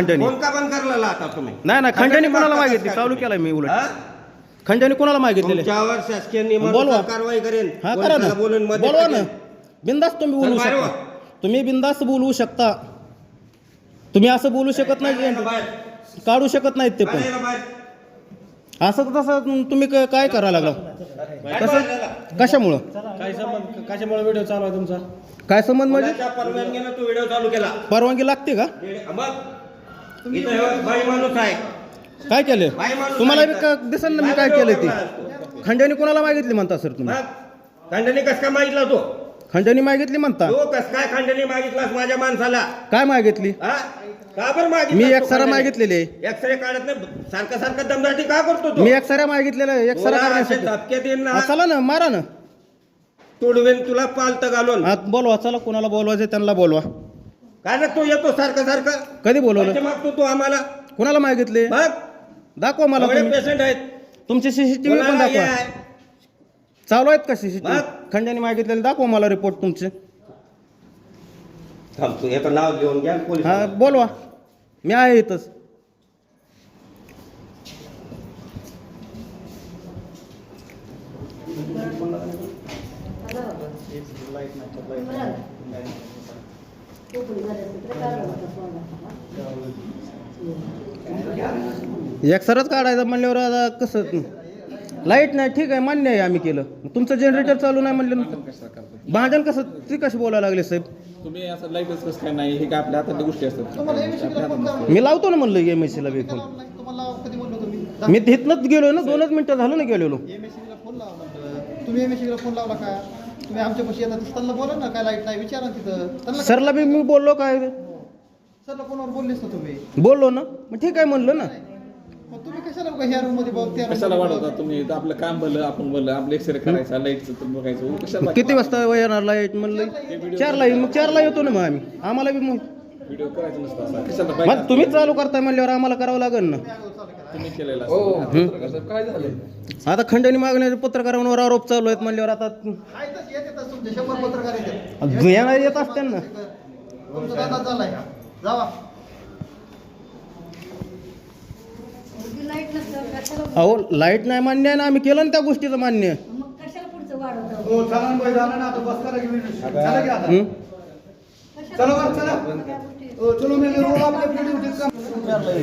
खंडणी फोन का बंद करला आता तुम्ही? नाही नाही खंडणी कोणाला मागितली? चालू केलाय मी उलट. खंडणी कोणाला मागितलेली? तुमच्यावर शासकीय बोलवा. नियमानुसार कारवाई करेन. हा करा ना, बोलून मध्ये बोलवा ना. टाकेन. बिंदास तुम्ही बोलू चल बाहेर शकता, तुम्ही बिंदास बोलू शकता. तुम्ही असं बोलू शकत नाही, काढू शकत नाहीत ते पण. असं तसं तुम्ही काय करायला लागला? कसं कशामुळं? काय संबंध? कशामुळे व्हिडिओ चालू आहे तुमचा? काय संबंध म्हणजे? कोणाच्या परवानगीनं तू व्हिडिओ चालू केला? परवानगी लागते का? मग इथं हे बाई माणूस आहे. काय केलं बाई माणूस तुम्हाला आहे बी का? दिसेल ना मी काय केलं ते. खंडणी कोणाला मागितली म्हणता सर तुम्ही? मग खंडणी कस काय मागितला तो? खंडणी मागितली म्हणता? तो कस काय खंडणी मागितलास माझ्या माणसाला? काय मागितली? हा? का बरं मागितलं? मी एक्सरा मागितलेले. एक्सरे काढत नाही, सारखं सारखं दमदाटी का करतो तो? मी एक्सरा मागितलेला, एक्सरा तुला असे करण्यासाठी. धपके देईन ना, हा, चला ना, मारा ना. तोडवेन तुला पालत घालून. हा बोलवा, चला कोणाला बोलवायचं त्यांना बोलवा. काय ना तू येतो सारखं सारखं कधी बोलवलं? पैसे मागतो तू आम्हाला. कोणाला मागितले? बघ दाखवा मला तुम्ही. पेशंट आहेत. तुमचे सीसीटीव्ही पण कोणाला हे दाखवा. आहे? चालू आहेत का सीसीटीव्ही? मग? खंडणी मागितलेले दाखवा मला रिपोर्ट तुमचे. थांब, तू याचं नाव लिहून घ्या पोलीस. हा बोलवा, मी आहे इथंच. एक्सरच काढायचं म्हणल्यावर आता कसं? लाईट नाही, ठीक आहे, मान्य आहे, आम्ही केलं. तुमचं जनरेटर चालू नाही म्हणलं, भांडण कसं? ती कशी बोलायला लागले साहेब? तुम्ही असं लाईटच कसं काय नाही, हे काय आपल्या हातातल्या गोष्टी असतात. मी लावतो ना म्हणलं MSC ला बी फोन. मी तिथनंच गेलो ना, 2च मिनिटं झालं ना गेलेलो. तुम्ही एमएससीला फोन लावला का? तुम्ही आमच्या पशी येतात त्यांना बोला ना, काय लाईट नाही विचारा तिथं त्यांना. सरला बी मी बोललो, काय सरला फोनवर बोललेस ना तुम्ही? बोललो ना, मग ठीक आहे म्हणलं ना. मग तुम्ही कशाला बघा ह्या रूम मध्ये बघ त्या कशाला वाढवता तुम्ही? इथं आपलं काम भलं, आपण भलं, आपलं एक्सरे करायचा, लाईटचं तुम्ही बघायचं. कशाला किती वाजता येणार लाईट म्हणलं? 4ला येईल. मग 4ला येतो ना मग आम्ही. आम्हाला बी मग व्हिडिओ करायचं नसतं असा. कशाला पाहिजे? मग तुम्ही चालू करताय म्हणल्यावर आम्हाला करावं लागेल ना. तुम्ही केलेला असतं. काय झालं? आता खंडणी मागण्याचे पत्रकारांवर आरोप चालू आहेत म्हणल्यावर आता आहेतच, येतातच तुमचे 100 पत्रकार येतात. येणार येत असते ना. तुमचा दादा झालाय जावा. लाईट नसतं कशाला? अहो लाईट नाही मान्य आहे ना, आम्ही केलं ना त्या गोष्टीचं मान्य. मग कशाला पुढचं वाढवतं? हो चला ना, झालं ना, आता बस करा की चला की आता. हं? चला बरं, चला. चलो मी रोड आपल्या